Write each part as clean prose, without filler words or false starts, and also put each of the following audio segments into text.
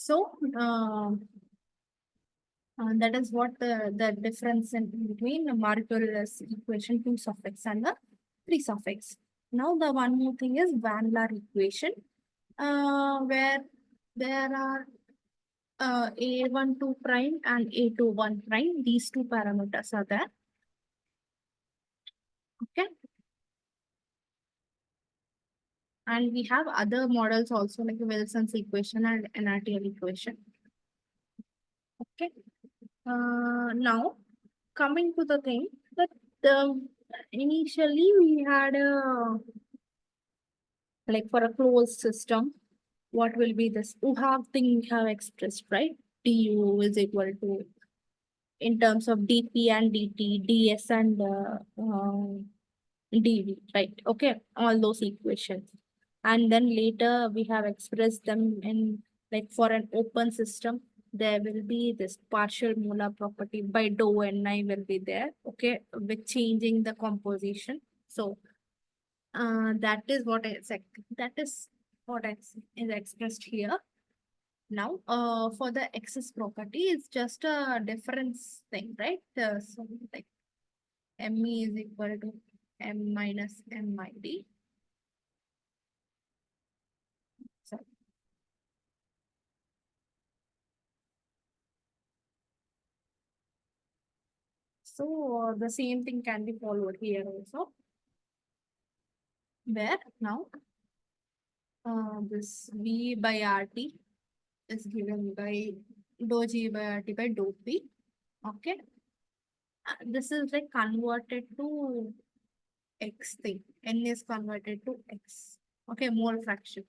So that is what the difference in between the Margulis equation 2 suffix and the 3 suffix. Now the one more thing is Van Laar equation, where there are A12 prime and A21 prime. These two parameters are there. Okay. And we have other models also like Wilson's equation and NRTL equation. Okay. Now coming to the thing that initially we had a like for a closed system, what will be this UHAV thing we have expressed, right? Du is equal to in terms of dp and dt, ds and dv, right? Okay, all those equations. And then later we have expressed them in like for an open system, there will be this partial molar property by dou ni will be there, okay, with changing the composition. So that is what is expressed here. Now, for the excess property, it's just a difference thing, right? So like ME is equal to M minus MID. So the same thing can be followed here also. Where now this V by RT is given by dou G by RT by dou P. Okay. This is like converted to X thing. N is converted to X. Okay, mole fraction.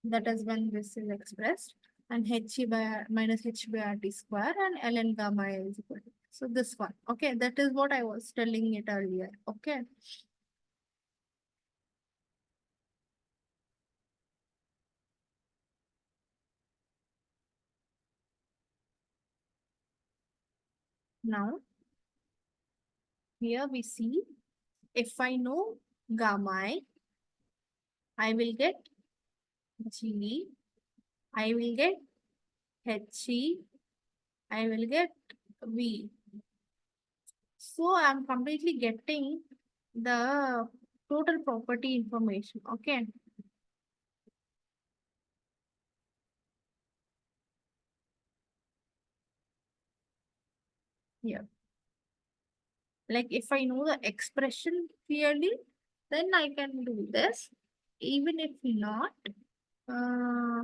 That is when this is expressed. And H by minus H by RT square and ln gamma is equal to. So this one. Okay, that is what I was telling it earlier. Okay. Now, here we see if I know gamma I will get G, I will get He, I will get V. So I'm completely getting the total property information. Okay. Here. Like if I know the expression clearly, then I can do this. Even if not, uh,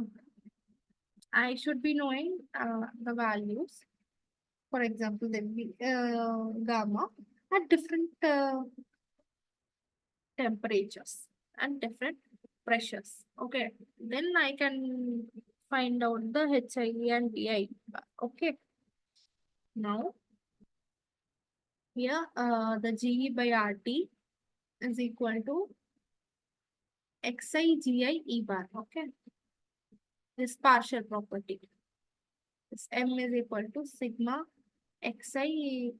I should be knowing the values. For example, the gamma at different temperatures and different pressures. Okay, then I can find out the HI and DI. Okay, now here the GE by RT is equal to XI GI E bar. Okay, this partial property. This M is equal to sigma XI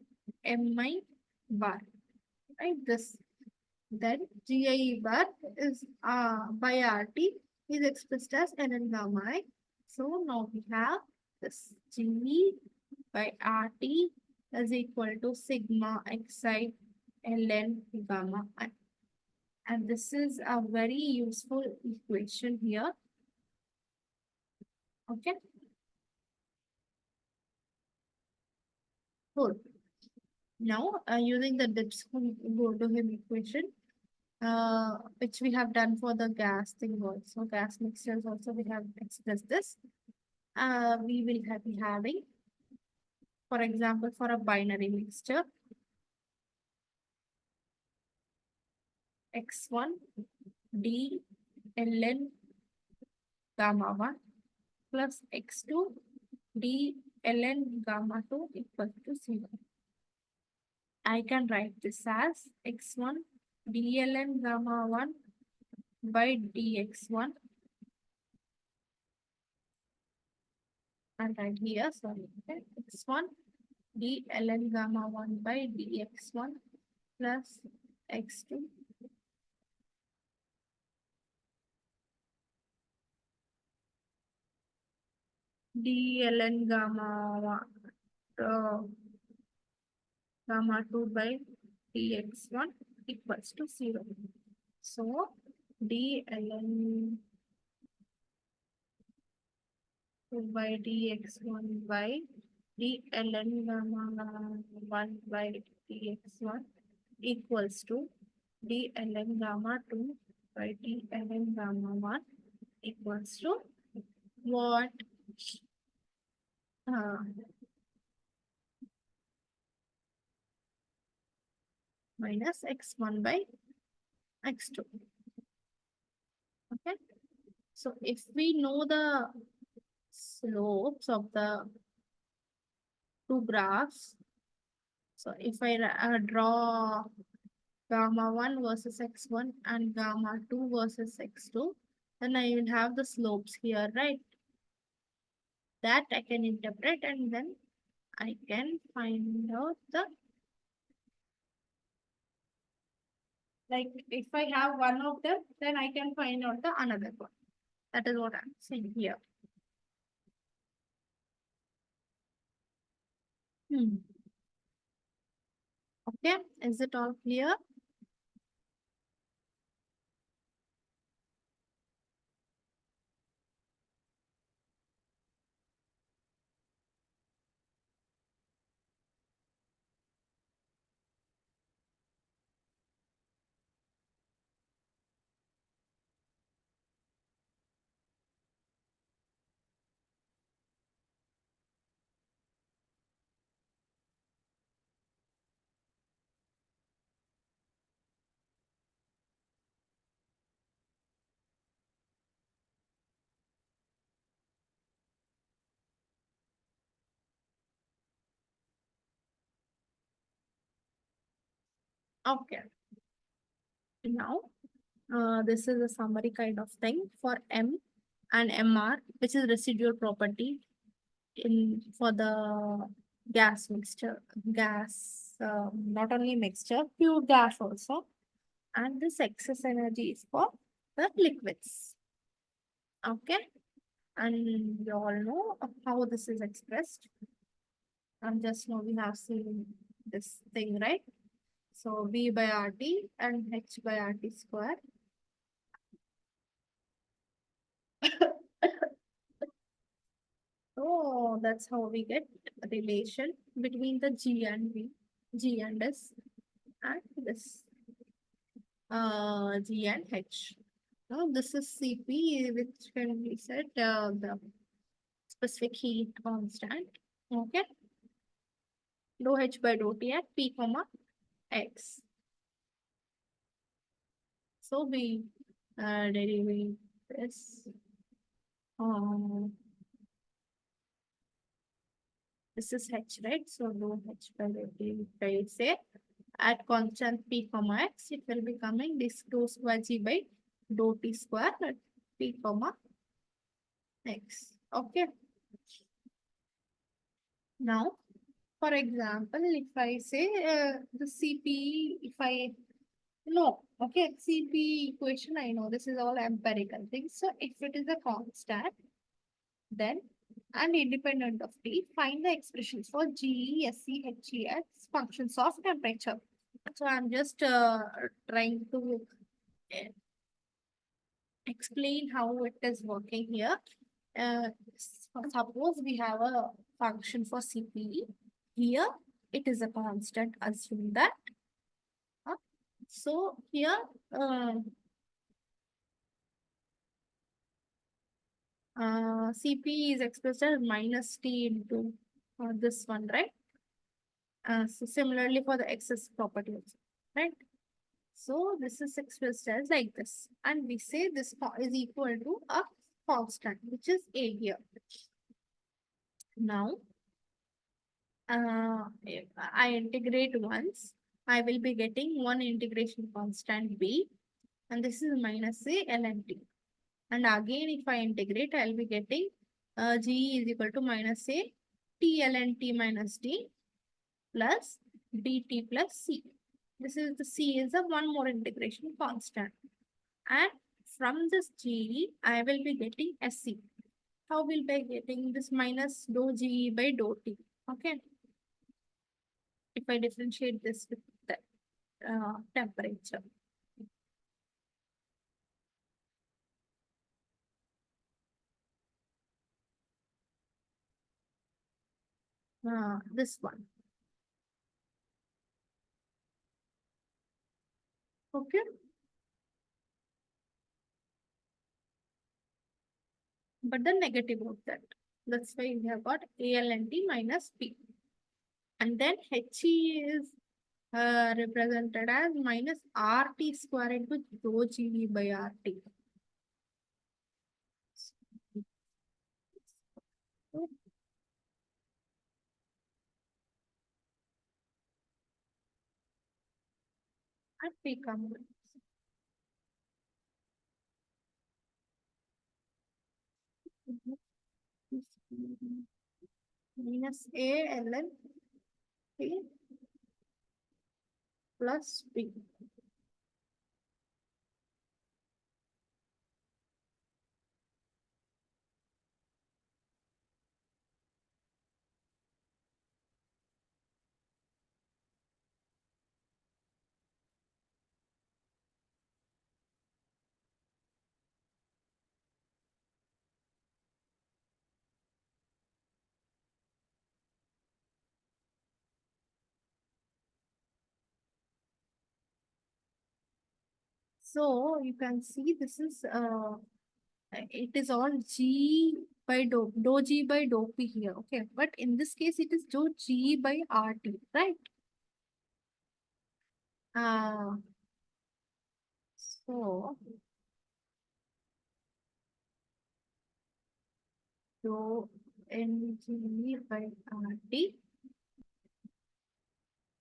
MI bar. Right, this then GI bar is by RT is expressed as ln gamma I. So now we have this GE by RT is equal to sigma xi ln gamma I. And this is a very useful equation here. Okay. Good. Now, using the Goldobin equation, which we have done for the gas thing also, gas mixtures also, we have expressed this. We will be having, for example, for a binary mixture, x1 d ln gamma 1 plus x2 d ln gamma 2 equal to 0. I can write this as x1 dln gamma 1 by dx1 and right here, sorry, okay, x1 d ln gamma 1 by dx1 plus x2 d ln gamma 2 by dx1 equals to 0. So d ln 2 by dx1 by d ln gamma 1 by dx1 equals to d ln gamma 2 by d ln gamma 1 equals to what? Uh, minus x1 by x2. Okay. So if we know the slopes of the two graphs, so if I draw gamma 1 versus x1 and gamma 2 versus x2, then I will have the slopes here, right? That I can interpret and then I can find out the, like if I have one of them, then I can find out the another one. That is what I'm saying here. Okay, is it all clear? Okay, now this is a summary kind of thing for M and MR, which is residual property in for the gas mixture, not only mixture, pure gas also, and this excess energy is for the liquids. Okay, and you all know how this is expressed. And just now we have seen this thing, right? So V by RT and H by RT square. So that's how we get a relation between the G and V, G and S, and this G and H. Now this is Cp, which can be said the specific heat constant. Okay, dou H by dou T at P comma X. So we derive this. This is H, right? So dou H by dou T, if I say at constant P comma X, it will be coming this dou square G by dou T square at P comma X. Okay. Now, for example, if I say the CP, if I no, okay, CP equation, I know this is all empirical things. So if it is a constant, then and independent of T, find the expressions for GE, SE, HE as functions of temperature. So I'm just trying to uh, explain how it is working here. Suppose we have a function for CPE. Here it is a constant. Assume that. So here CP is expressed as minus T into this one, right? So similarly for the excess property also, right? So this is expressed as like this. And we say this is equal to a constant, which is A here. Now, if I integrate once, I will be getting one integration constant B, and this is minus A ln T. And again, if I integrate, I'll be getting G is equal to minus A T ln T minus D plus dt plus C. This is the C is a one more integration constant. And from this G, I will be getting SC. How will be getting this minus dou Ge by dou T? Okay. If I differentiate this with the temperature. This one. Okay. But the negative of that. That's why we have got ALNT minus P. And then He is represented as minus RT square into rho GV by RT. And P comes minus ALN P plus P. So you can see this is it is all G by dou G by dou P here. Okay, but in this case it is dou G by RT, right? Uh, so dou NG by RT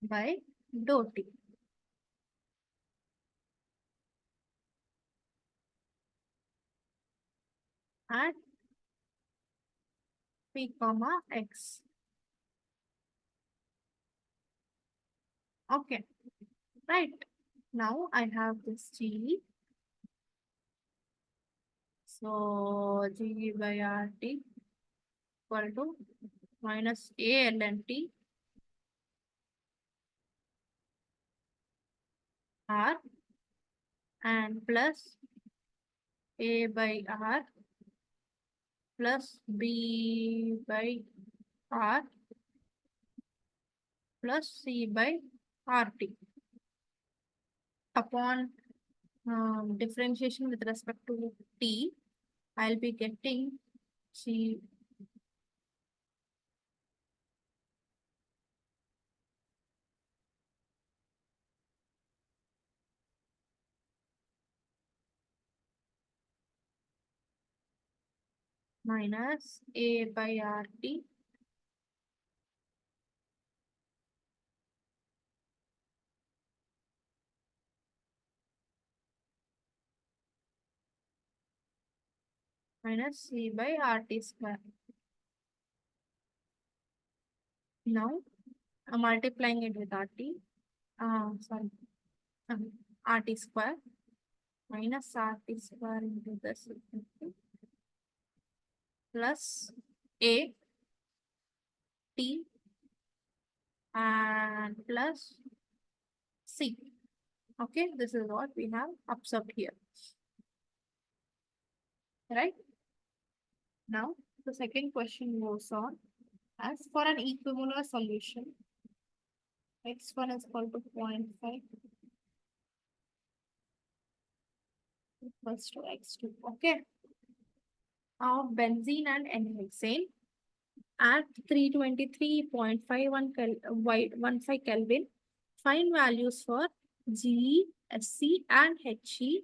by dou T at P comma X. Okay, right. Now I have this G. So G by RT equal to minus ALNT R and plus A by R plus B by R plus C by RT upon differentiation with respect to T, I'll be getting G minus A by RT minus C by RT square. Now I'm multiplying it with RT. Sorry, RT square minus RT square into this plus A T and plus C. Okay, this is what we have observed here. Right? Now, the second question goes on. As for an equimolar solution, x1 is equal to 0.5 equals to x2. Okay. Of benzene and n-hexane at 323.15 Kelvin, find values for Ge, Sc, and He.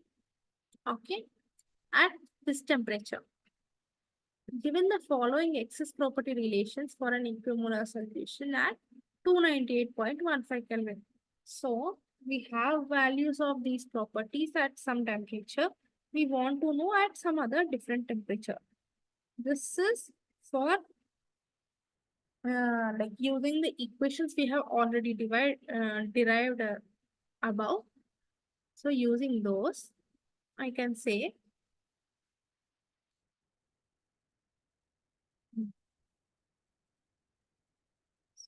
Okay, at this temperature. Given the following excess property relations for an equimolar solution at 298.15 Kelvin. So we have values of these properties at some temperature. We want to know at some other different temperature. This is for like using the equations we have already derived above. So using those, I can say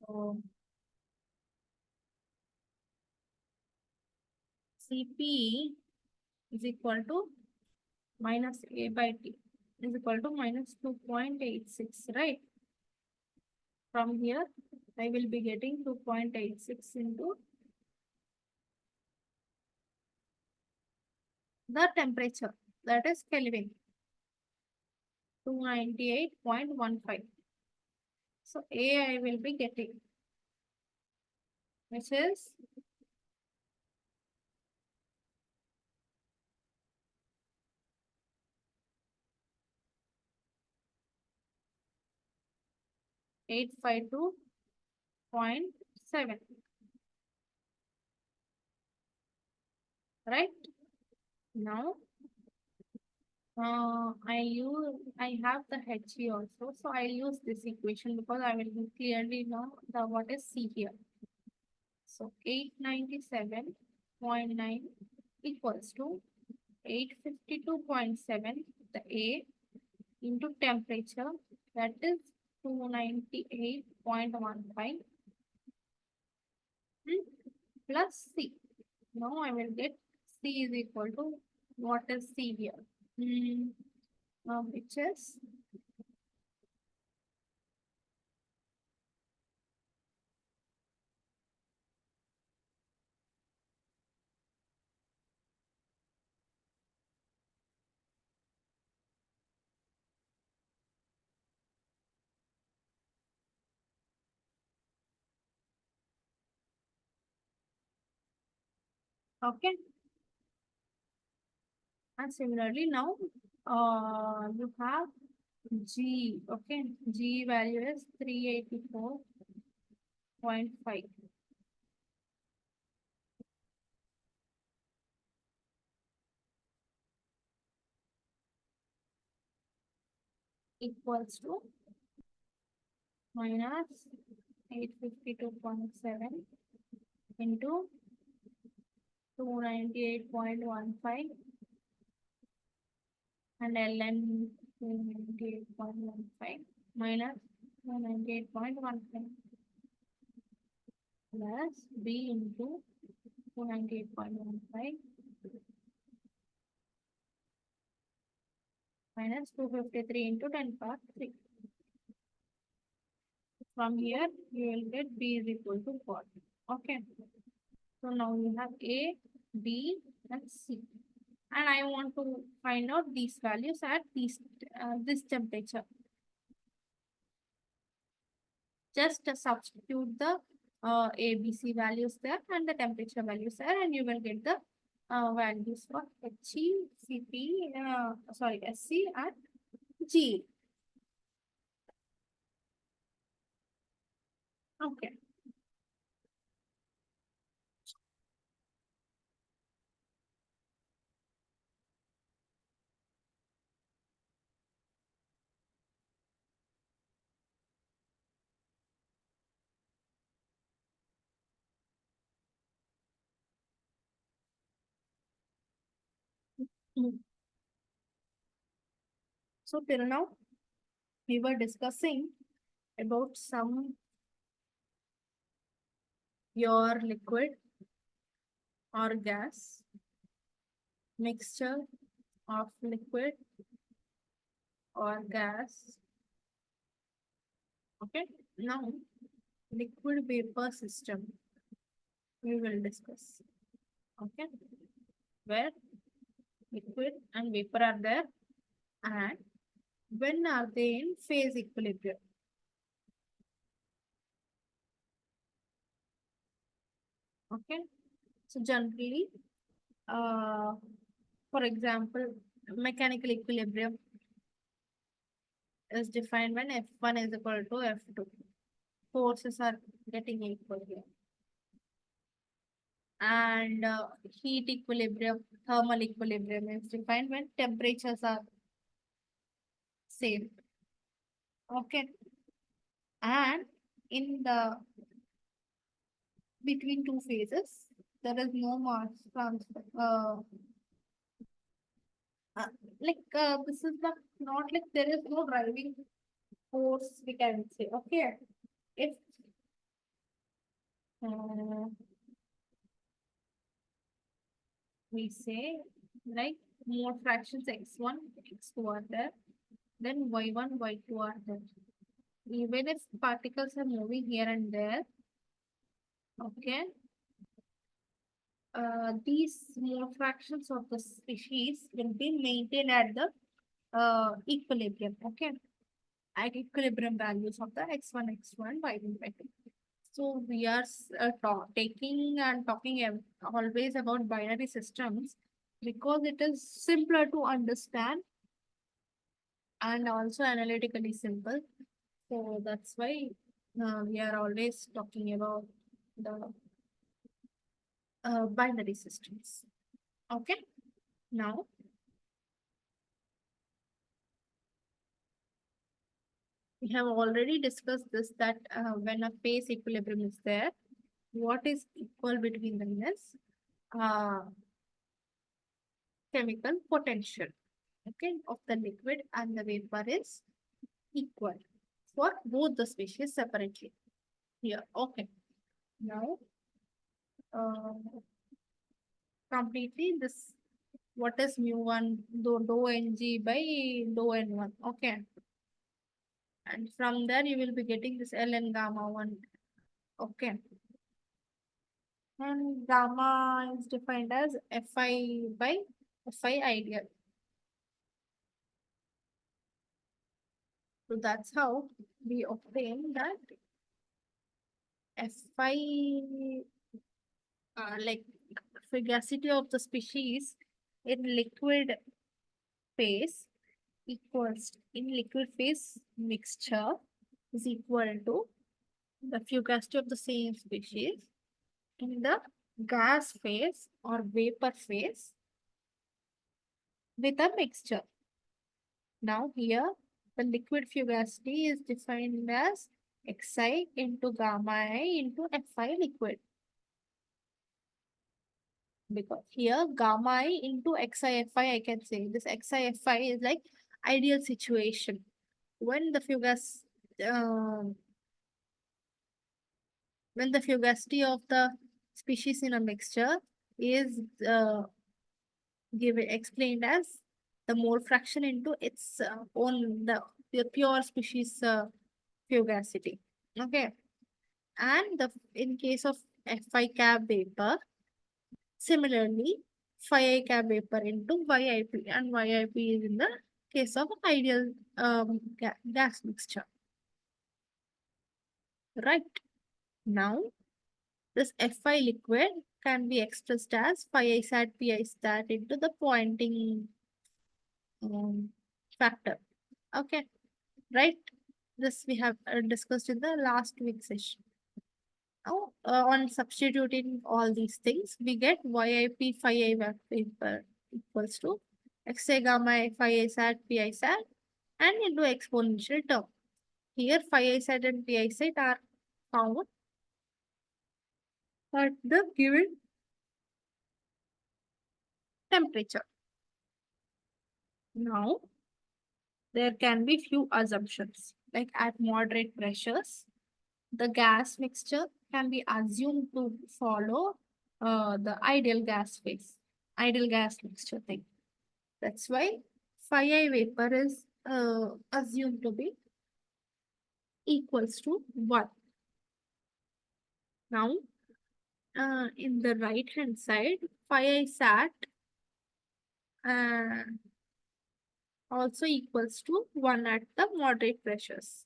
So Cp is equal to minus A by T is equal to minus 2.86, right? From here, I will be getting 2.86 into the temperature, that is Kelvin, 298.15. So A I will be getting, which is 852.7, right? Now, I have the He also, so I'll use this equation because I will clearly know the what is C here. So 897.9 equals to 852.7, the A, into temperature, that is 298.15, plus C. Now I will get C is equal to, what is C here? Which is okay. And similarly now you have G, okay. G value is 384.5 equals to minus 852.7 into 298.15 and ln 298.15 minus 298.15 plus B into 298.15 minus 253 into 10 power 3. From here, you will get B is equal to 40. Okay. So now you have A, B, and C. And I want to find out these values at this temperature. Just substitute the A, B, C values there and the temperature values there, and you will get the values for He, Cp, sorry, Sc and G. Okay. Mm. So till now, we were discussing about some pure liquid or gas, mixture of liquid or gas. Okay. Now, liquid vapor system we will discuss. Okay. Where liquid and vapor are there, and when are they in phase equilibrium? Okay. So generally, uh, for example, mechanical equilibrium is defined when F1 is equal to F2. Forces are getting equal here. And heat equilibrium, thermal equilibrium is defined when temperatures are same. Okay. And in the between two phases, there is no mass transfer. Uh, this is the not like there is no driving force, we can say. Okay. If uh, we say like more fractions x1, x2 are there, then y1, y2 are there. Even if particles are moving here and there, okay, these more fractions of the species will be maintained at the equilibrium, okay, at equilibrium values of the x1, x1, y1, y2. So we are taking and talking always about binary systems because it is simpler to understand and also analytically simple. So that's why we are always talking about the binary systems. Okay. Now we have already discussed this that when a phase equilibrium is there, what is equal between them is uh, chemical potential, okay, of the liquid and the vapor is equal for both the species separately. Here, okay. Now, uh, completely this what is mu1 dou ng by dou n1, okay. And from there you will be getting this ln gamma 1, okay. And gamma is defined as fi by fi ideal. So that's how we obtain that fi like fugacity of the species in liquid phase equals in liquid phase mixture is equal to the fugacity of the same species in the gas phase or vapor phase with a mixture. Now here the liquid fugacity is defined as xi into gamma I into fi liquid, because here gamma I into xi fi I can say this xi fi is like ideal situation when the um, when the fugacity of the species in a mixture is given explained as the mole fraction into its own the pure species fugacity, okay. And the in case of fi cap vapor, similarly phi I cap vapor into yip, and yip is in the case of ideal gas mixture, right. Now this Fi liquid can be expressed as phi I sat pi stat into the Poynting um, factor. Okay, right? This we have discussed in the last week's session. Now, on substituting all these things, we get YIP phi I vapor equals to Xa gamma I phi I sat pi sat and into exponential term. Here, phi I sat and pi sat are found at the given temperature. Now, there can be few assumptions, like at moderate pressures, the gas mixture can be assumed to follow the ideal gas phase, ideal gas mixture thing. That's why phi I vapor is assumed to be equals to 1. Now, in the right hand side, phi I sat uh, also equals to 1 at the moderate pressures.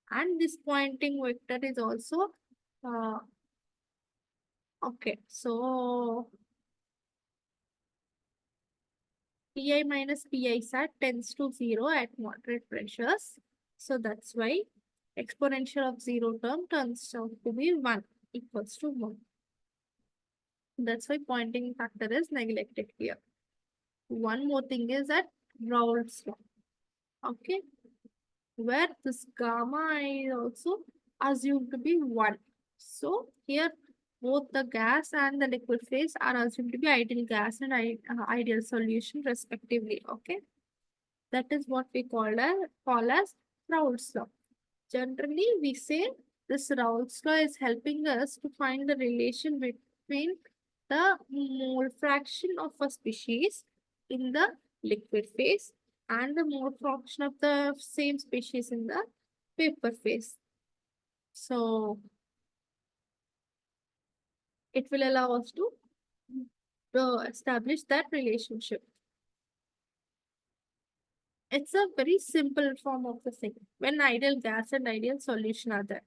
And this Poynting vector is also uh, okay. So Pi minus Pi sat tends to 0 at moderate pressures. So that's why exponential of 0 term turns out to be 1 equals to 1. That's why Poynting factor is neglected here. One more thing is that Raoult's law. Okay. Where this gamma is also assumed to be 1. So here both the gas and the liquid phase are assumed to be ideal gas and ideal solution respectively. Okay. That is what we call as Raoult's law. Generally, we say This Raoult's law is helping us to find the relation between the mole fraction of a species in the liquid phase and the mole fraction of the same species in the vapor phase. So it will allow us to establish that relationship. It's a very simple form of the thing when ideal gas and ideal solution are there.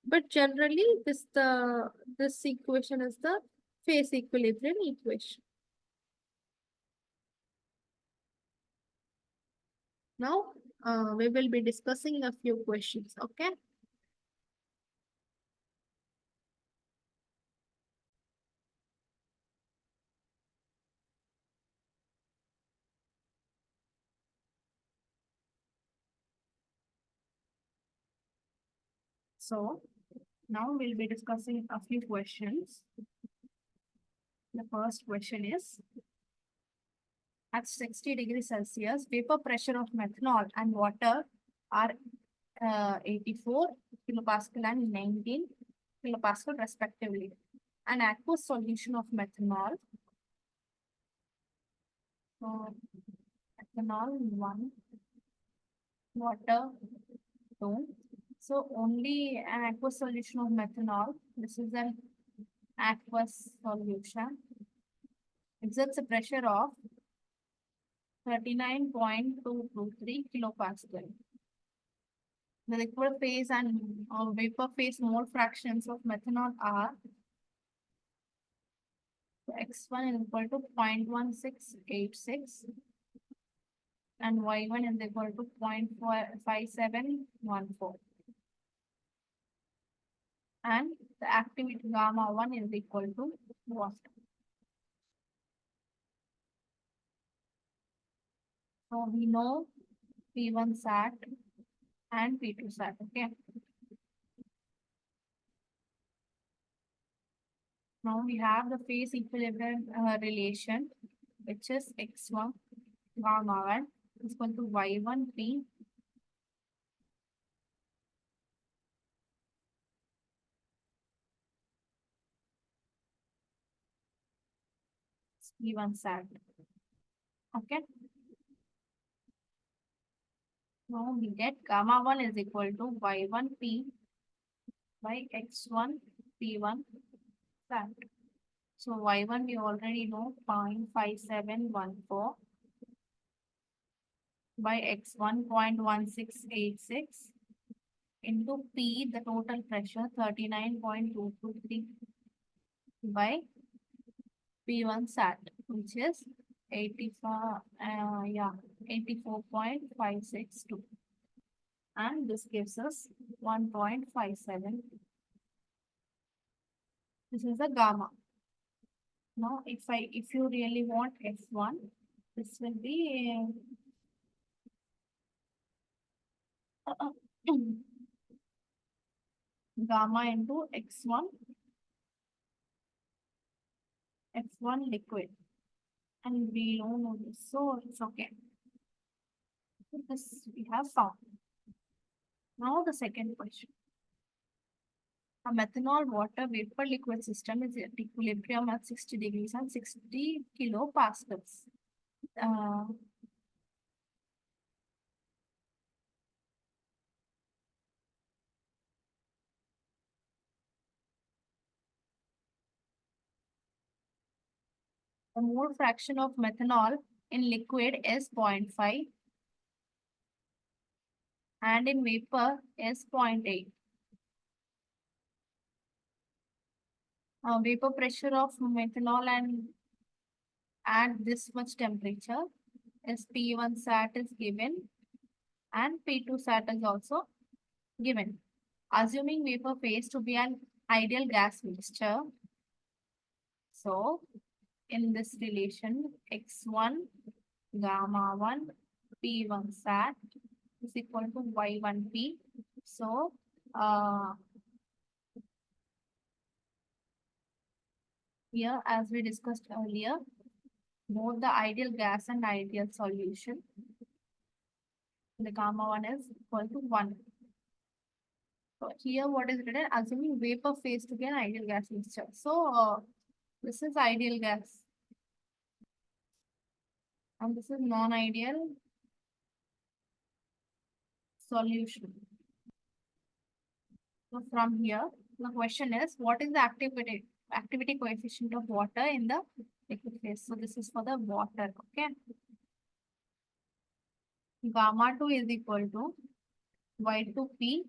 But generally, this equation is the phase equilibrium equation. Now, we will be discussing a few questions, okay? So, now we'll be discussing a few questions. The first question is, at 60 degrees Celsius, vapor pressure of methanol and water are 84 kilopascal and 19 kilopascal respectively. An aqueous solution of methanol, so ethanol 1, water 2. So only an aqueous solution of methanol, this is an aqueous solution, exerts a pressure of 39.223 kilopascal. The liquid phase and vapor phase mole fractions of methanol are x1 is equal to 0.1686 and y1 is equal to 0.5714. And the activity gamma 1 is equal to what? So we know P1 sat and P2 sat, okay? Now we have the phase equilibrium relation, which is x1 gamma 1 is equal to y1 P P1 sat. Okay. Now we get gamma 1 is equal to y1 P by x1 P1 sat. So y1 we already know 0.5714 by x1 0.1686 into P, the total pressure 39.223 by P1 sat, which is 84.562. And this gives us 1.57. This is the gamma. Now, if you really want F1, this will be gamma into x1 F1 liquid, and we don't know this, so it's okay. This we have found. Now the second question. A methanol water vapor liquid system is at equilibrium at 60 degrees and 60 kilopascals. The mole fraction of methanol in liquid is 0.5 and in vapor is 0.8. Vapor pressure of methanol and at this much temperature is P1 sat is given and P2 sat is also given. Assuming vapor phase to be an ideal gas mixture. So in this relation, x1 gamma 1 P1 sat is equal to y1 P. So here, as we discussed earlier, both the ideal gas and ideal solution, the gamma 1 is equal to 1. So here what is written? Assuming vapor phase to be an ideal gas mixture. So this is ideal gas and this is non-ideal solution. So from here, the question is, what is the activity coefficient of water in the liquid phase? So this is for the water. Okay. Gamma 2 is equal to Y2P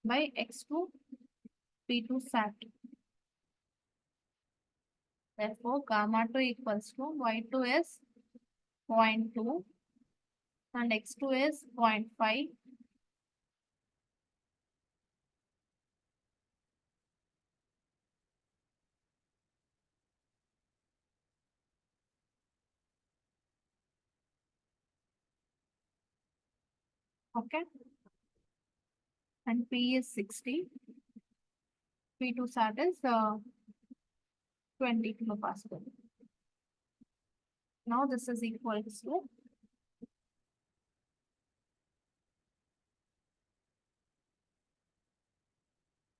by X2 P2 sat. Therefore, gamma 2 equals to Y2 is 0.2 and X2 is 0.5. Okay. And P is 60. P2 sat is 20 kilopascal. Now this is equal to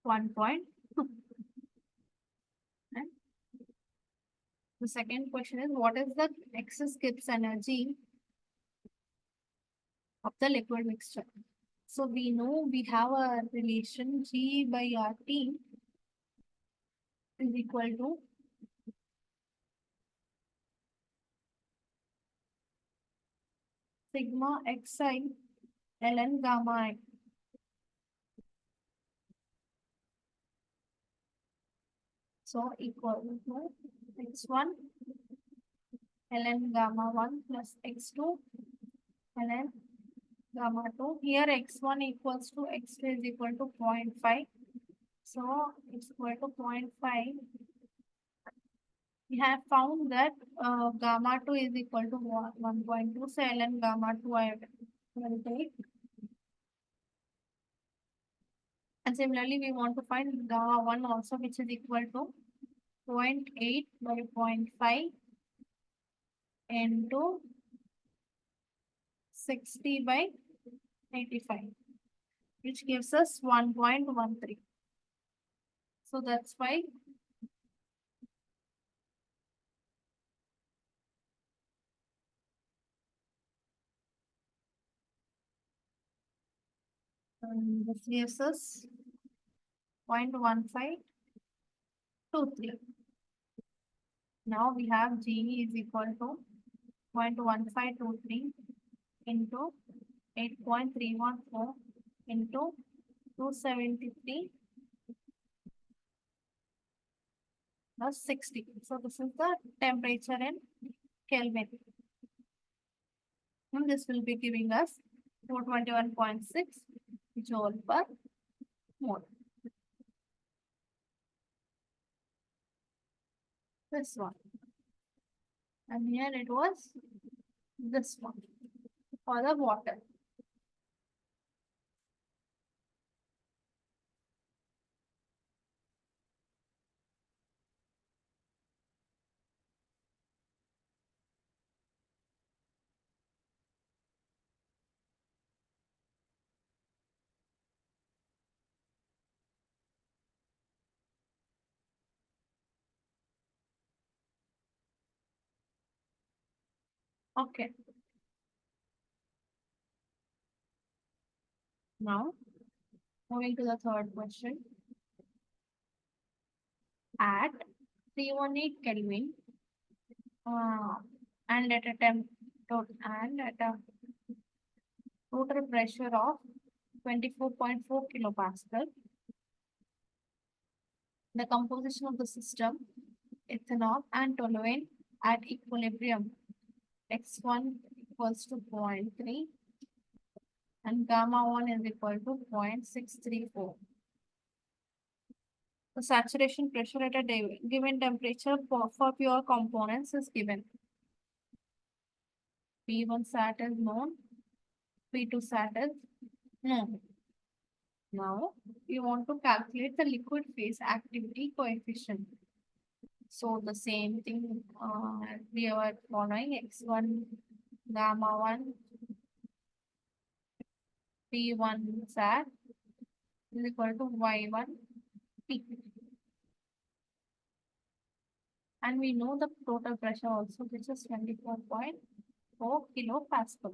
1.2. And the second question is, what is the excess Gibbs energy of the liquid mixture? So we know we have a relation G by RT is equal to sigma xi ln gamma I. So equal to x1 ln gamma 1 plus x2 ln gamma 2. Here x1 equals to x2 is equal to 0.5. So it's equal to 0.5. We have found that gamma 2 is equal to 1.2. So ln gamma 2 I will take. And similarly, we want to find gamma 1 also, which is equal to 0.8 by 0.5 into 60 by 85, which gives us 1.13. So that's why this gives us 0.1523. Now we have G is equal to 0.1523 into 8.314 into 273 plus 60. So this is the temperature in Kelvin. And this will be giving us 421.6 joule per mole. This one. And here it was this one for the water. Okay. Now, moving to the third question. At 318 Kelvin and at a total pressure of 24.4 kilopascal, the composition of the system, ethanol and toluene at equilibrium, x1 equals to 0.3 and gamma 1 is equal to 0.634. The saturation pressure at a given temperature for pure components is given. P1 sat is known, P2 sat is known. Now, we want to calculate the liquid phase activity coefficient. So the same thing we are following x1 gamma 1 P1 sat is equal to y1 P. And we know the total pressure also, which is 24.4 kilopascal.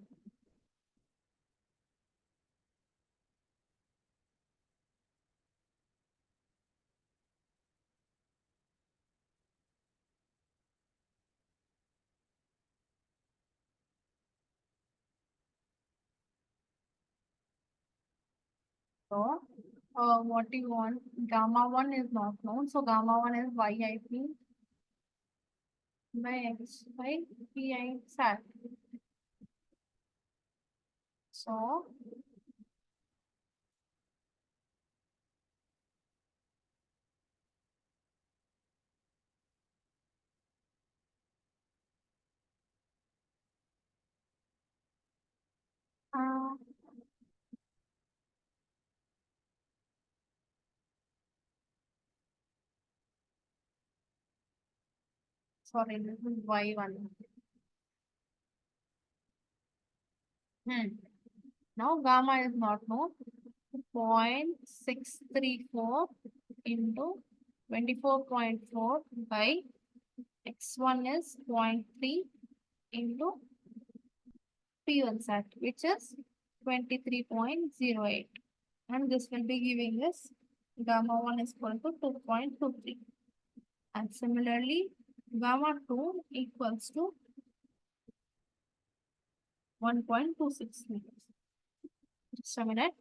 So, what do you want? Gamma 1 is not known. So, gamma 1 is YIP by X by PI sat. So, uh, sorry, this is Y1. Now, gamma is not known. 0.634 into 24.4 by X1 is 0.3 into P1 sat, which is 23.08. And this will be giving us gamma 1 is equal to 2.23. And similarly, gamma 2 equals to 1.26 meters. Just a minute.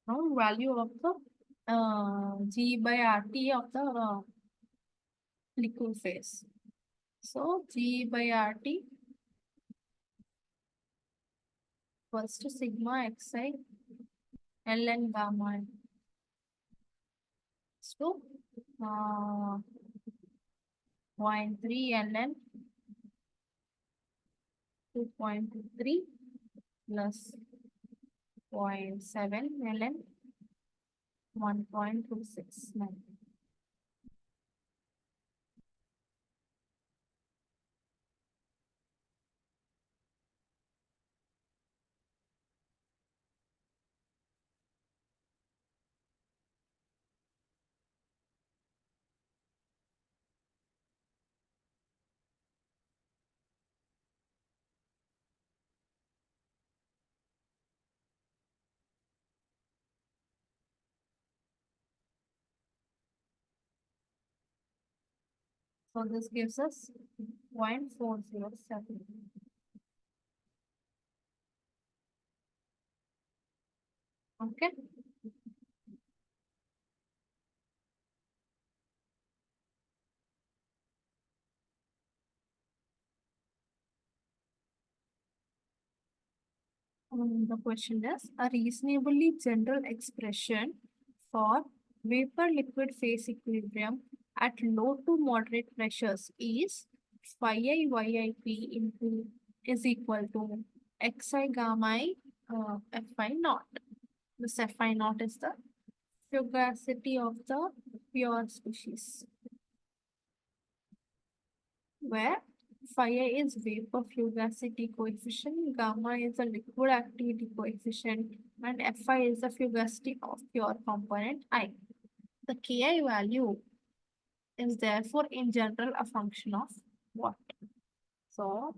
Now, value of the G by RT of the liquid phase. So, G by RT equals to sigma xi ln gamma n. So, 0.3 ln 2.3 plus 0.7 ln 1.269. So this gives us 0.407. Okay. The question is a reasonably general expression for vapor liquid phase equilibrium at low to moderate pressures is phi I YIP into is equal to xi gamma I Fi naught. This Fi naught is the fugacity of the pure species, where phi I is vapor fugacity coefficient, gamma is the liquid activity coefficient, and Fi is the fugacity of pure component I. The Ki value is therefore in general a function of what? So,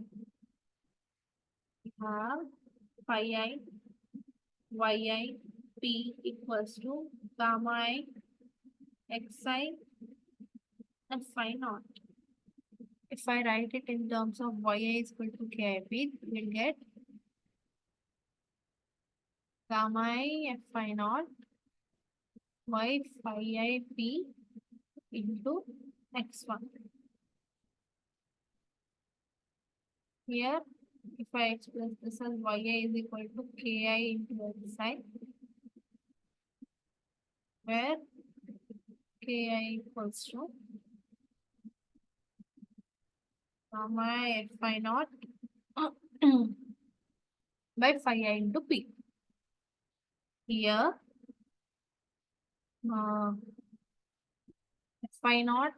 we have phi I Yi P equals to gamma I Xi and Phi naught. If I write it in terms of Yi is equal to Kip, we'll get gamma I f I naught by phi I p into x1. Here, if I express this as yi is equal to ki into xi, where ki equals to gamma I f I naught by phi I into p. Here, phi naught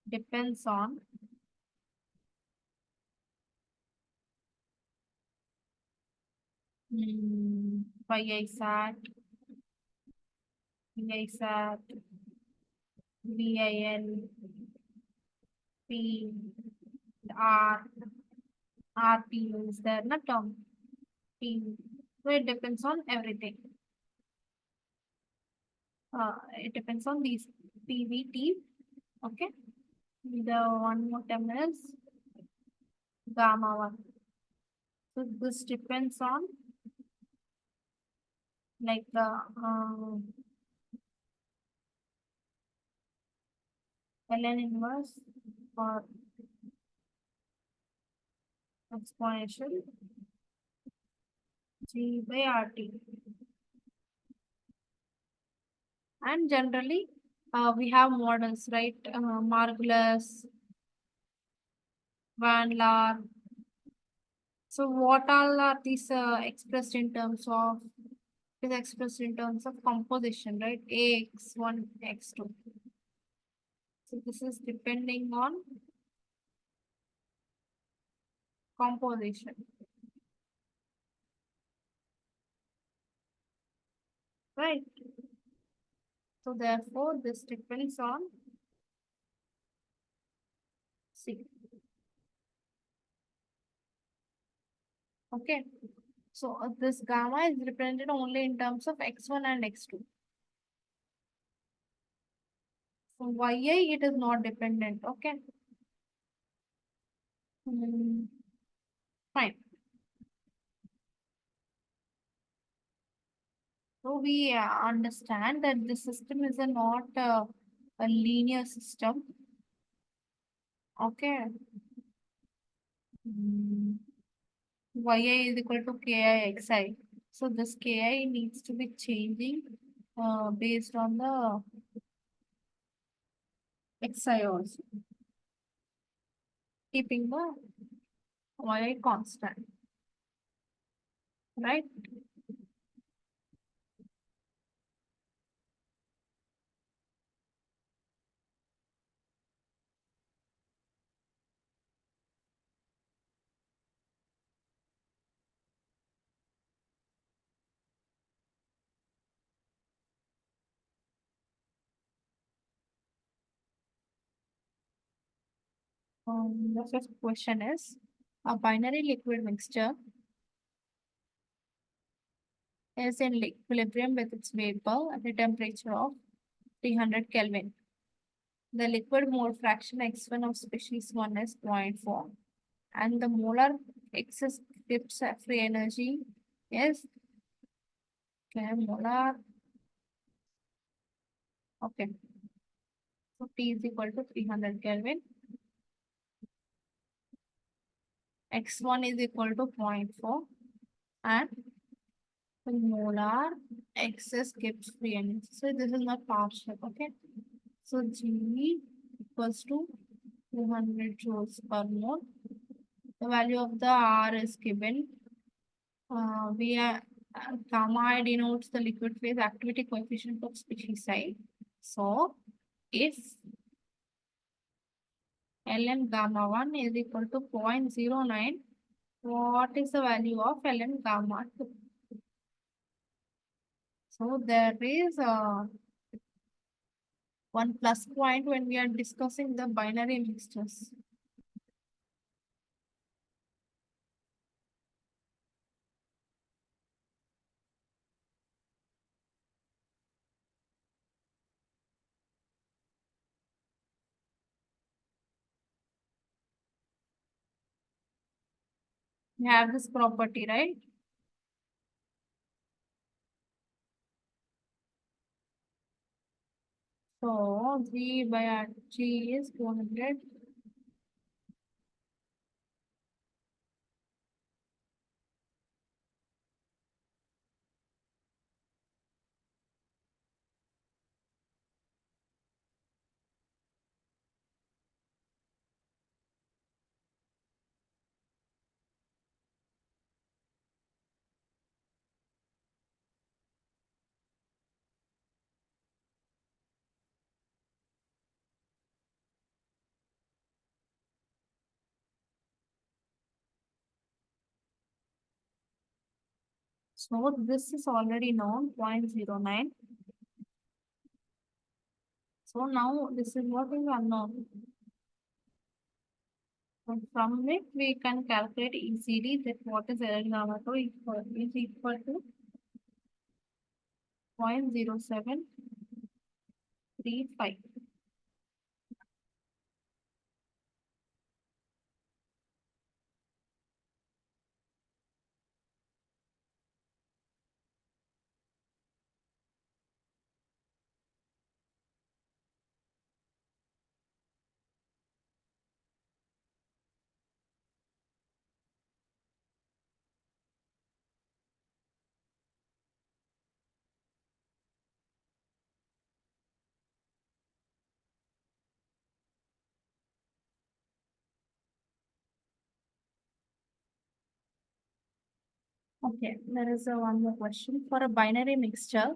depends on phi I sat, vi sat, vil, p, r, rp is there, not term p. So it depends on everything. It depends on these pvt. Okay. The one more term is gamma 1. So this depends on like the ln inverse or exponential g by rt. And generally, we have models, right? Margulis, Van Laar. So what all are these expressed in terms of? Is expressed in terms of composition, right? Ax1, x2. So this is depending on composition, right? So therefore, this depends on C. Okay. So this gamma is represented only in terms of x1 and x2. So yi it is not dependent. Okay. Fine. So we understand that the system is not a linear system. Okay. Yi is equal to ki xi. So this ki needs to be changing based on the xi also, keeping the yi constant, right? The first question is, a binary liquid mixture is in equilibrium with its vapor at a temperature of 300 Kelvin. The liquid mole fraction X1 of species 1 is 0.4 and the molar excess Gibbs free energy is molar. Okay. So T is equal to 300 Kelvin. X1 is equal to 0.4 and the molar excess Gibbs free energy. So this is not partial. Okay. So G equals to 200 joules per mole. The value of the R is given. We are gamma I denotes the liquid phase activity coefficient of species I. So if ln gamma 1 is equal to 0.09, what is the value of ln gamma 2? So there is one plus point when we are discussing the binary mixtures. We have this property, right? So G by G is 200. So this is already known 0.09. So now this is what is unknown. And from it we can calculate easily that what is L gamma 2 is equal to 0.0735. Okay, there is one more question. For a binary mixture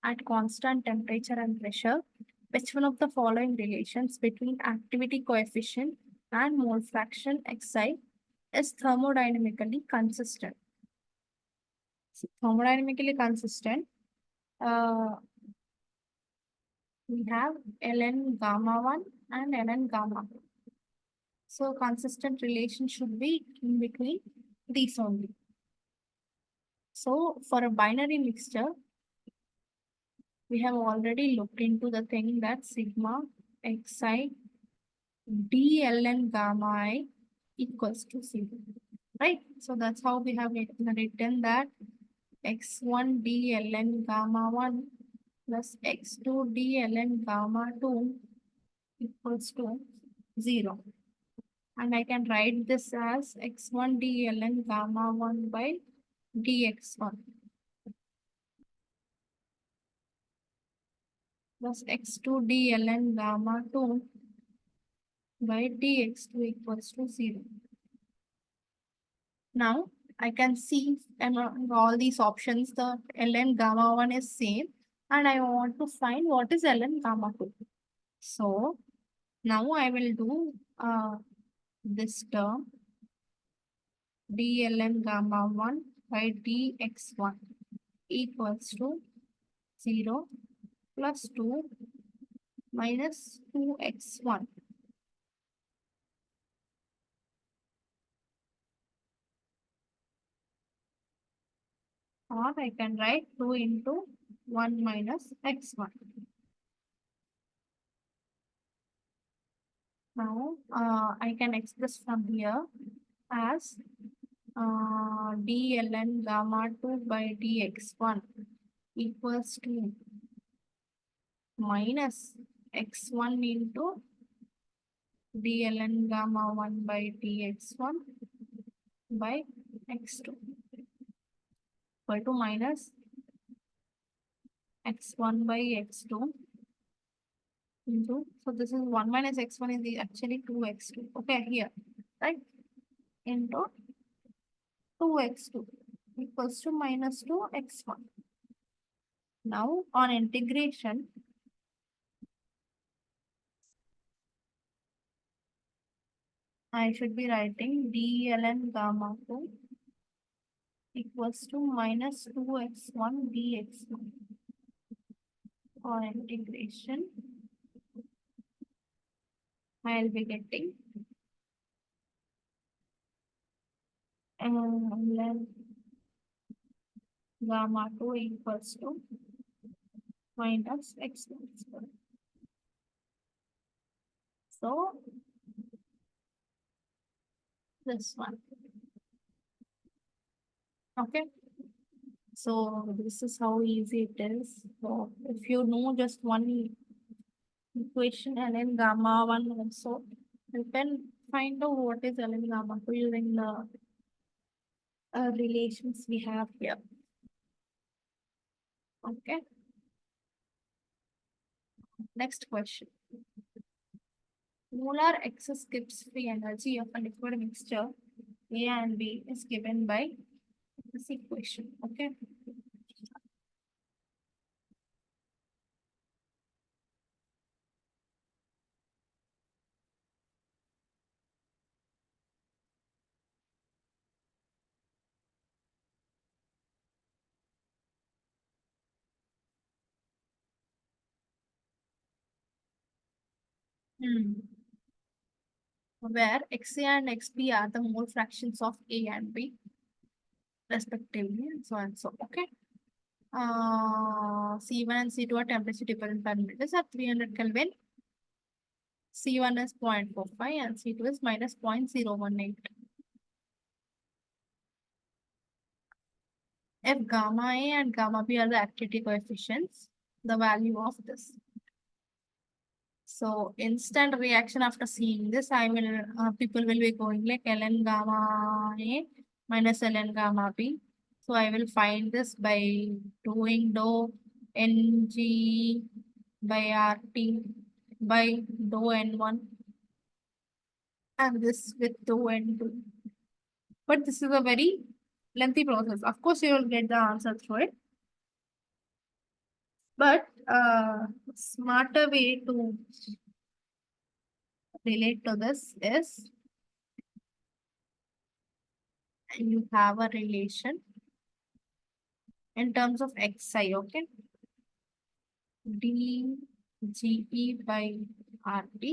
at constant temperature and pressure, which one of the following relations between activity coefficient and mole fraction Xi is thermodynamically consistent? Thermodynamically consistent, uh, we have ln gamma 1 and ln gamma 2. So consistent relation should be in between these only. So for a binary mixture, we have already looked into the thing that sigma xi d ln gamma I equals to 0. Right? So that's how we have written that x1 d ln gamma 1 plus x2 d ln gamma 2 equals to 0. And I can write this as x1 d ln gamma 1 by dx1 plus x2 d ln gamma 2 by dx2 equals to 0. Now I can see among all these options the ln gamma 1 is same and I want to find what is ln gamma 2. So now I will do this term d ln gamma 1 by dx1 equals to 0 plus 2 minus 2x1. Or I can write 2 into 1 minus x1. Now I can express from here as d ln gamma 2 by dx1 equals to minus x1 into d ln gamma 1 by dx1 by x2 equal to minus x1 by x2 into, so this is 1 minus x1 is actually 2x2. Okay, here, right? Into 2x2 equals to minus 2x1. Now on integration, I should be writing d ln gamma 2 equals to minus 2x1 dx1. On integration, I'll be getting ln gamma 2 equals to minus x1 square. So this one. Okay. So this is how easy it is. So if you know just one equation ln gamma 1 also. You can find out what is ln gamma 2 using the relations we have here. Okay. Next question. Molar excess Gibbs free energy of a liquid mixture A and B is given by this equation. Okay. Where XA and XB are the mole fractions of A and B respectively, and so and so. Okay. C1 and C2 are temperature dependent parameters at 300 Kelvin. C1 is 0.45 and C2 is minus 0.018. If gamma A and gamma B are the activity coefficients, the value of this. So instant reaction after seeing this, people will be going like ln gamma A minus ln gamma B. So I will find this by doing dou Ng by RT by dou N1 and this with dou N2. But this is a very lengthy process. Of course, you will get the answer through it. But smarter way to relate to this is you have a relation in terms of xi, okay? dGe by RT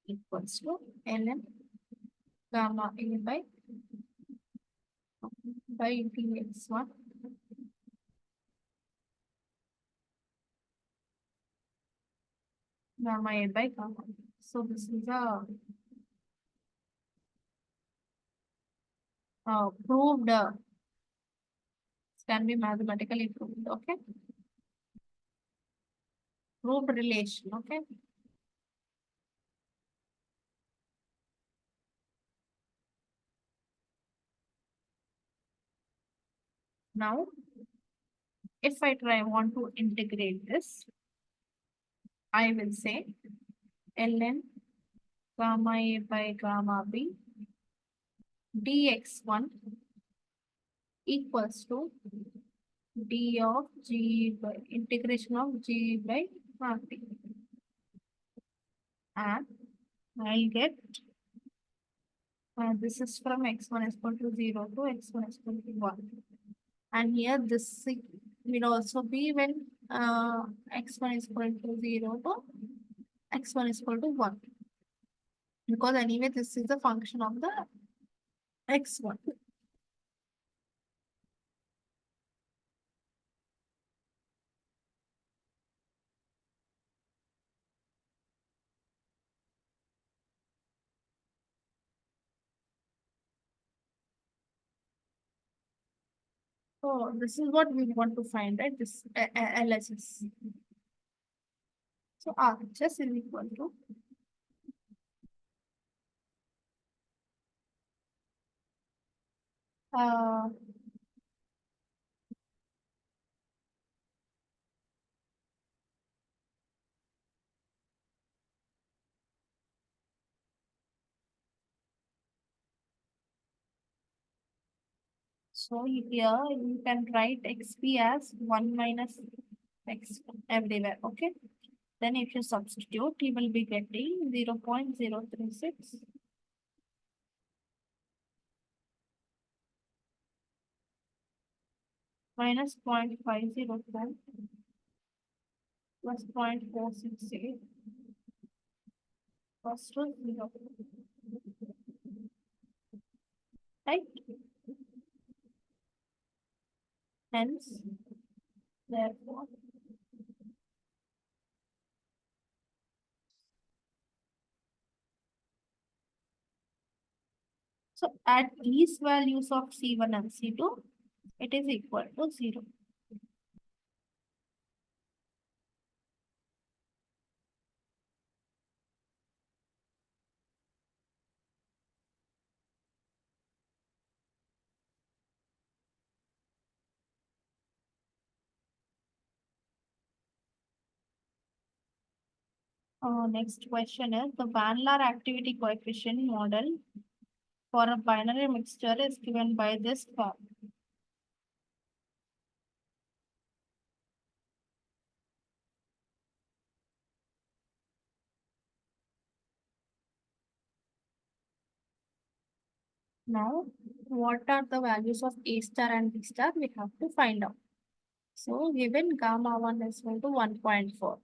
equals to ln gamma A by dx1 gamma A by gamma. So this is a proved, can be mathematically proved, okay? Proved relation, okay? Now, if I want to integrate this, I will say ln gamma A by gamma B dx1 equals to d of g by integration of g by RT. And I'll get this is from x1 is equal to 0 to x1 is equal to 1. And here this will also be when x1 is equal to 0 to x1 is equal to 1. Because anyway, this is the function of the x1. So this is what we want to find, right? This LHS. So RHS is equal to uh, so here you can write XP as 1 minus X everywhere, okay? Then if you substitute, you will be getting 0.036 minus 0.504 plus 0.468 plus to 0. Right? Hence, therefore, so at these values of C1 and C2, it is equal to 0. Next question is the Van Laar activity coefficient model for a binary mixture is given by this form. Now, what are the values of A star and B star? We have to find out. So, given gamma 1 is equal to 1.4.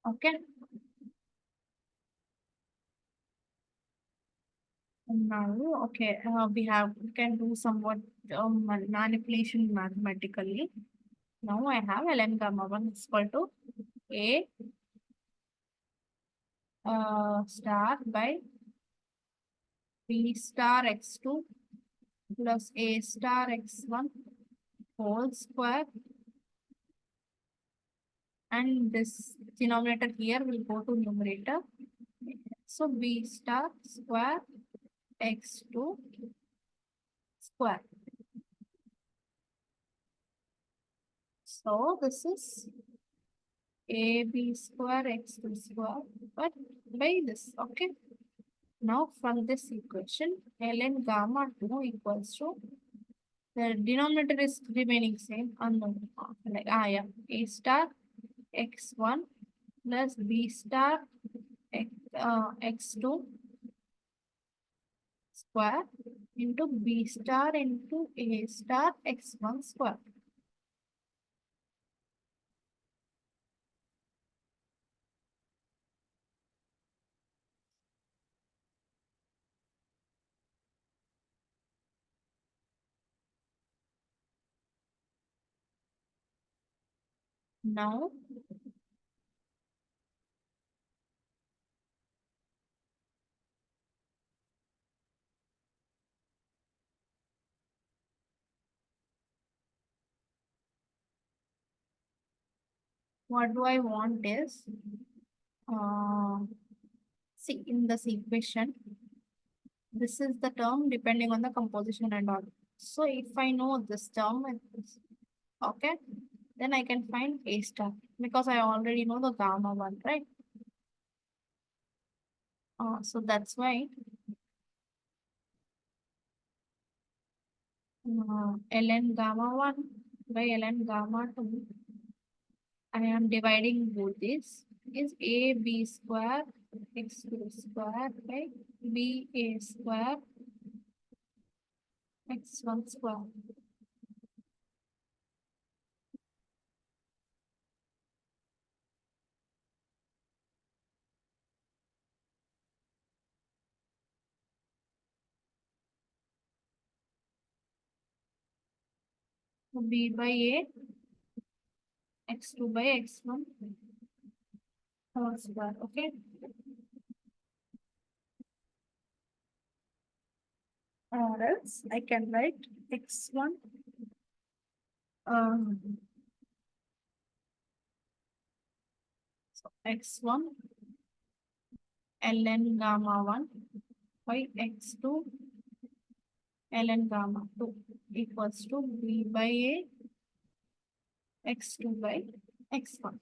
Okay. Now, okay, we can do somewhat manipulation mathematically. Now I have ln gamma 1 is equal to A star by B star x2 plus A star x1 whole square, and this denominator here will go to numerator. So B star square x2 square. So this is AB square x2 square, but by this, okay. Now from this equation, ln gamma 2 equals to, the denominator is remaining same, unknown. Like, yeah, A star x1 plus B star x2 square into B star into A star x1 square. Now, what do I want is, uh, see in this equation, this is the term depending on the composition and all. So if I know this term, okay, then I can find A star because I already know the gamma one, right? So that's why ln gamma 1 by ln gamma 2, I am dividing both these, is AB square x2 square by BA square x1 square. So B by A x2 by x1 whole square, okay? Or else I can write x1 um, x1 ln gamma 1 by x2 ln gamma 2 equals to B by A x2 by x1.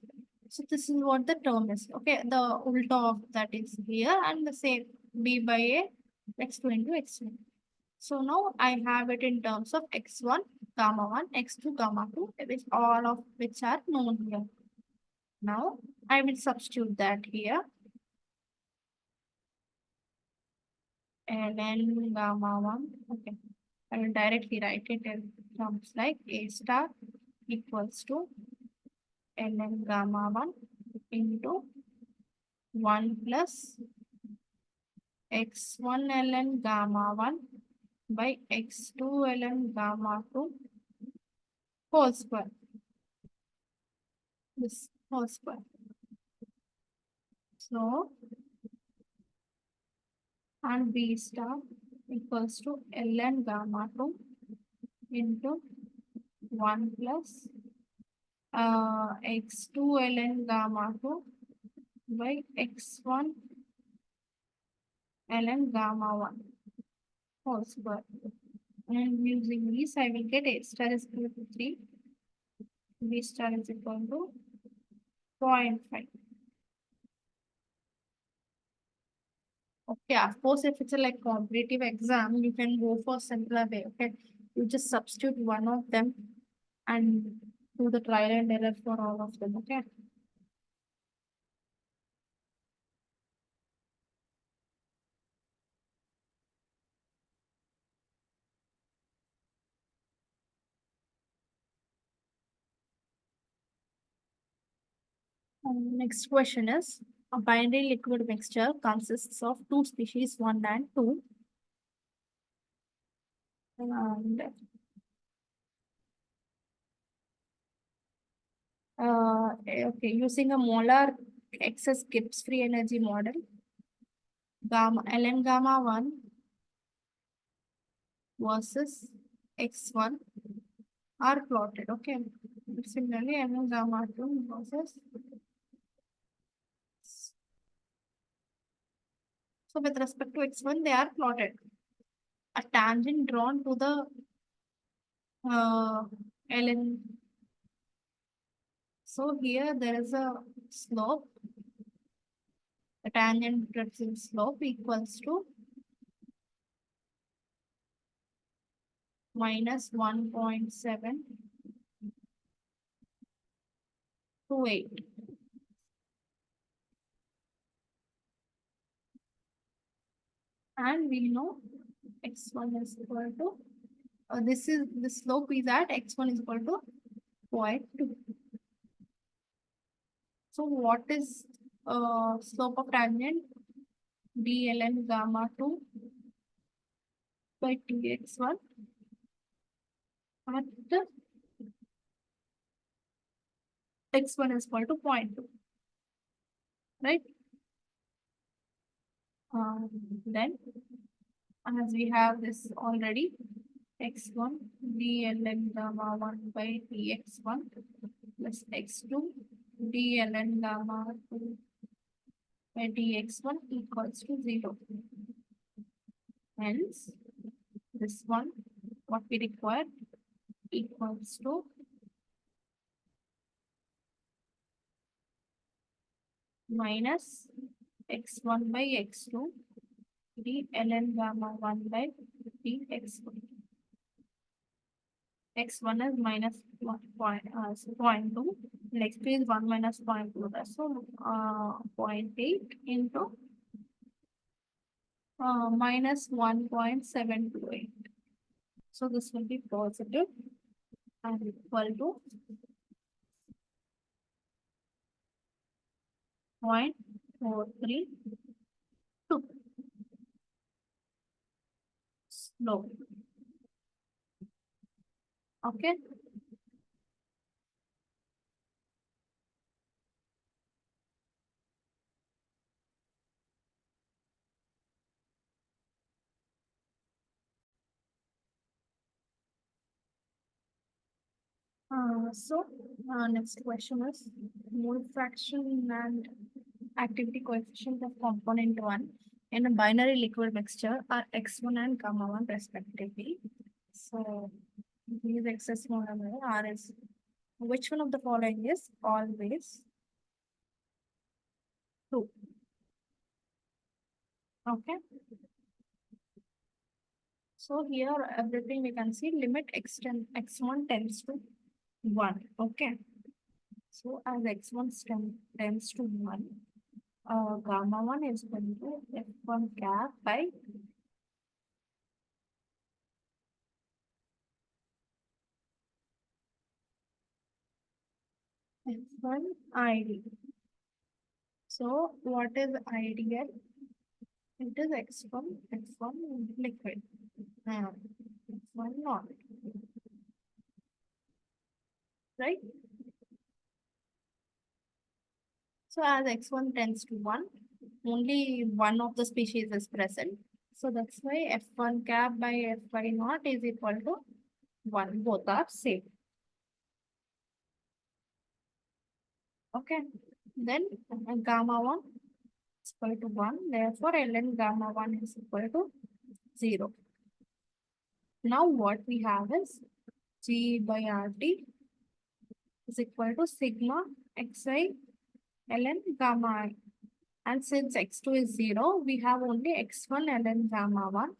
So this is what the term is. Okay, the ulta of that is here, and the same B by A x2 into x1. So now I have it in terms of x1 gamma 1, x2 gamma 2, which all of which are known here. Now I will substitute that here. And then gamma 1. Okay. I will directly write it in terms like A star equals to ln gamma 1 into 1 plus x1 ln gamma 1 by x2 ln gamma 2 whole square. This whole square. So, and B star equals to ln gamma 2 into 1 plus x2 ln gamma 2 by x1 ln gamma 1 whole square. And using these, I will get A star is equal to 3, B star is equal to 0.5. Okay, of course, if it's a like competitive exam, you can go for simpler way. Okay, you just substitute one of them and do the trial and error for all of them. Okay. Next question is a binary liquid mixture consists of two species, 1 and 2. And okay, using a molar excess Gibbs free energy model, gamma ln gamma 1 versus x1 are plotted. Okay. Similarly, ln gamma 2 versus. So with respect to x1, they are plotted. A tangent drawn to the ln. So here there is a slope. The tangent direction slope equals to minus 1.728. And we know x1 is equal to, this is the slope is at x1 is equal to 0.2. So what is slope of tangent? D ln gamma 2 by tx1 at the x1 is equal to 0.2, right? Then as we have this already, x1 d ln gamma 1 by dx1 plus x2 d ln gamma 2 by dx1 equals to 0. Hence, this one, what we require, equals to minus x1 by x2 d ln gamma 1 by dx1. X1 is minus 0.2, and x2 is 1 minus 0.2. So 0.8 into minus 1.728. So this will be positive and equal to 0.432 slope. Okay. Next question is mole fraction and activity coefficient of component 1 in a binary liquid mixture are x1 and gamma 1 respectively. So these excess monomer R is, which one of the following is always true? Okay. So here everything we can see limit x1 tends to 1. Okay. So as x1 tends to 1, gamma 1 is going to f1 cap by f1 id. So what is ideal? It is x1 liquid, x1 not, right? So as x1 tends to 1, only one of the species is present. So that's why f1 cap by fy naught is equal to 1. Both are same. Okay. Then gamma 1 is equal to 1. Therefore, ln gamma 1 is equal to 0. Now what we have is G by RT is equal to sigma xi ln gamma I. And since x2 is 0, we have only x1 ln gamma 1.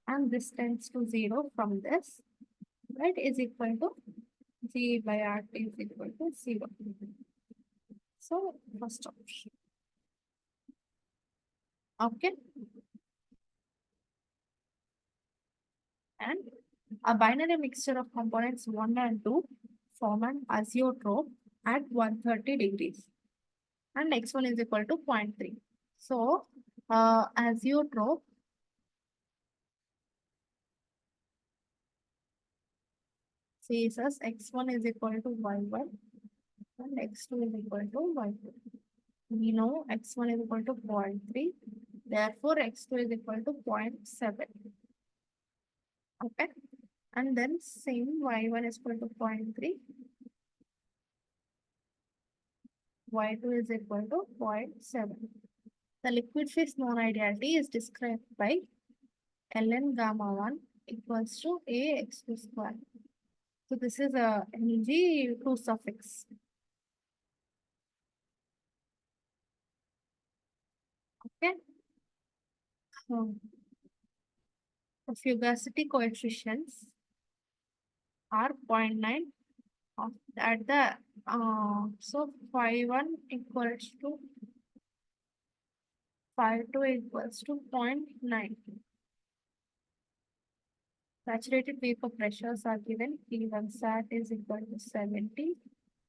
And this tends to 0 from this, right, is equal to G by RT is equal to 0. So, first option. Okay. And a binary mixture of components 1 and 2 form an azeotrope at 130 degrees. And x1 is equal to 0.3. So, azeotrope says us x1 is equal to y1 and x2 is equal to y2. We know x1 is equal to 0.3. Therefore, x2 is equal to 0.7. Okay. And then same y1 is equal to 0.3. Y2 is equal to 0.7. The liquid phase non-ideality is described by ln gamma 1 equals to a x2 square. So this is a Mg2 suffix. Okay. So the fugacity coefficients are 0.9 at the so phi 1 equals to phi 2 equals to 0.9. Saturated vapor pressures are given. P1 sat is equal to 70.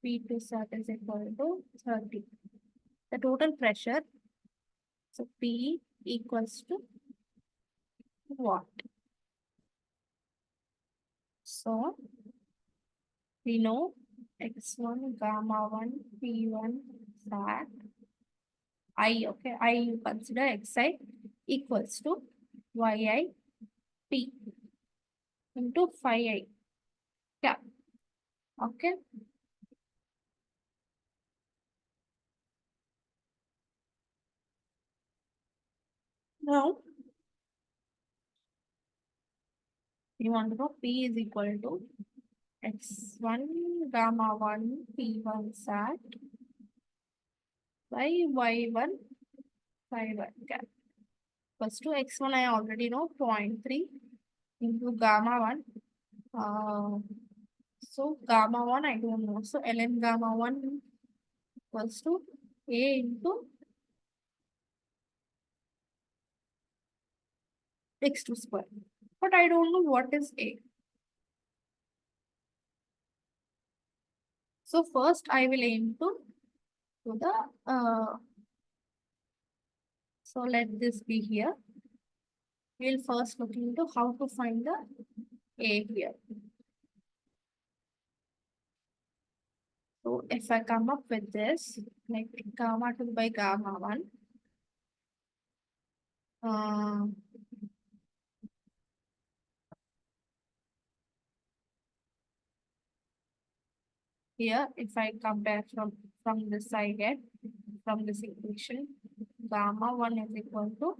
P2 sat is equal to 30. The total pressure, so P equals to what? So we know x1 gamma 1 P1 sat I, okay, I you consider xi equals to yi P into phi I. Yeah, okay. Now we want to know P is equal to x1 gamma 1 P1 sat by y1 phi 1 cap. First to x1 I already know 0.3 into gamma 1. So gamma 1 I don't know. So ln gamma 1 equals to a into x2 square. But I don't know what is a. So first I will aim to the so let this be here. We'll first look into how to find the a here. So if I come up with this, like gamma 2 by gamma 1, uh, here if I compare from this I get from this equation, gamma 1 is equal to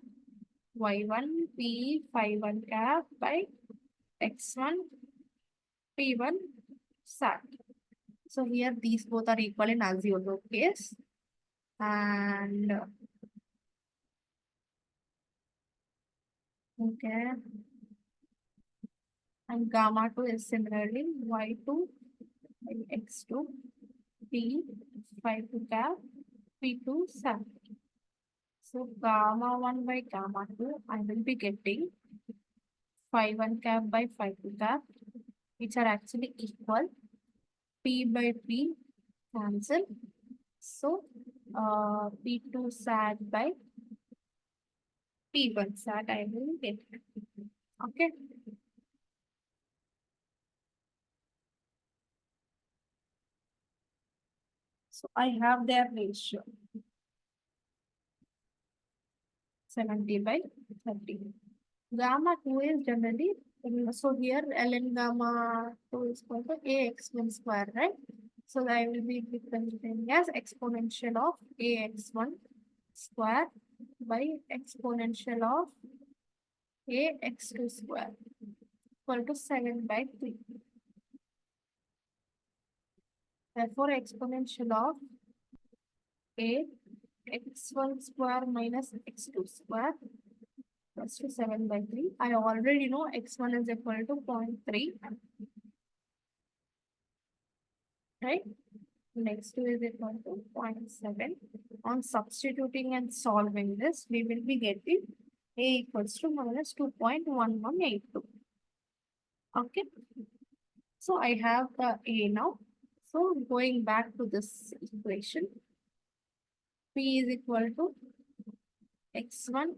y1 p phi 1 cap by x1 p1 sat. So here these both are equal in azeotrope case. And okay, and gamma 2 is similarly y2 by x2 p phi 2 cap p2 sat. So gamma 1 by gamma 2, I will be getting phi 1 cap by phi 2 cap, which are actually equal. P by P cancel. So P2 sat by P1 sat I will get. Okay. So I have their ratio 70 by 30. Gamma 2 is generally, so here ln gamma 2 is equal to ax1 square, right? So I will be representing as exponential of ax1 square by exponential of ax2 square. equal to 7 by 3. Therefore, exponential of a x1 square minus x2 square plus to 7 by 3. I already know x1 is equal to 0.3, right? Next to is equal to 0.7. On substituting and solving this, we will be getting a equals to minus 2.1182. Okay. So I have the a now. So going back to this equation, p is equal to x1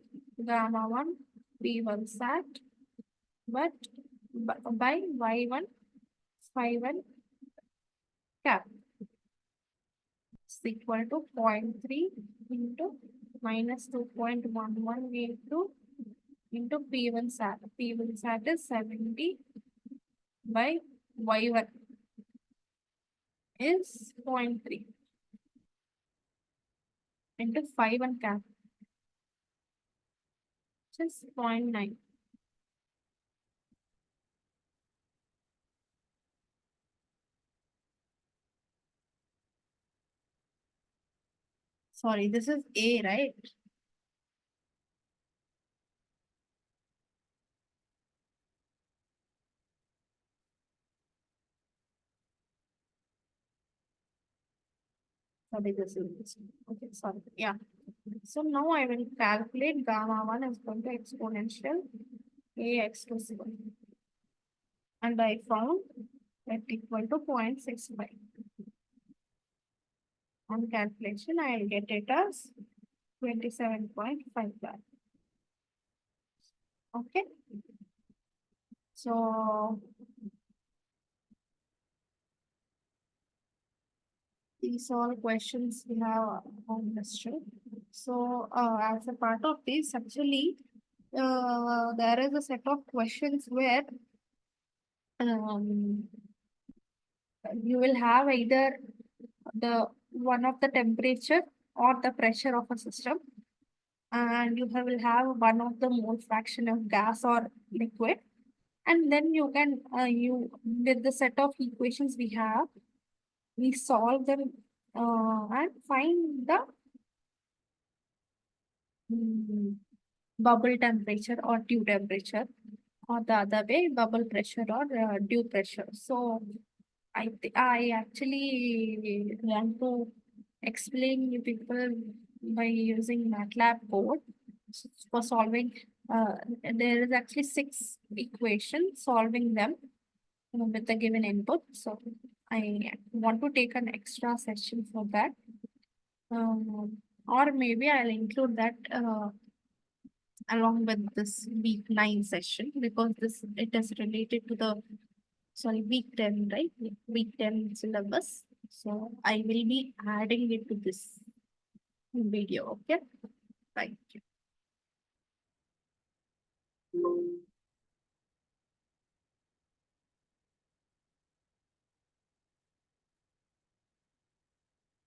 gamma 1 p1 sat, but by y1 phi1 cap is equal to 0.3 into minus 2.1182 into p1 sat. P1 sat is 70 by y1 is 0.3 into phi1 cap, which is 0.9. Sorry, this is A, right? Sorry, this is okay. Sorry, yeah. So now I will calculate gamma 1 is going to exponential ax2 square, and I found that equal to 0.65. On calculation, I will get it as 27.5 bar. Okay. So these all questions we have on this show. So as a part of this, actually, there is a set of questions where um, you will have either the one of the temperature or the pressure of a system, and you will have one of the mole fraction of gas or liquid, and then you can you with the set of equations we have, we solve them and find the mm, bubble temperature or dew temperature, or the other way, bubble pressure or dew pressure. So I actually want to explain you people by using MATLAB code for solving. Uh, there is actually 6 equations, solving them with the given input. So I want to take an extra session for that. Or maybe I'll include that along with this week 9 session, because this it is related to the week 10, right? Week 10 syllabus. So I will be adding it to this video. Okay. Thank you.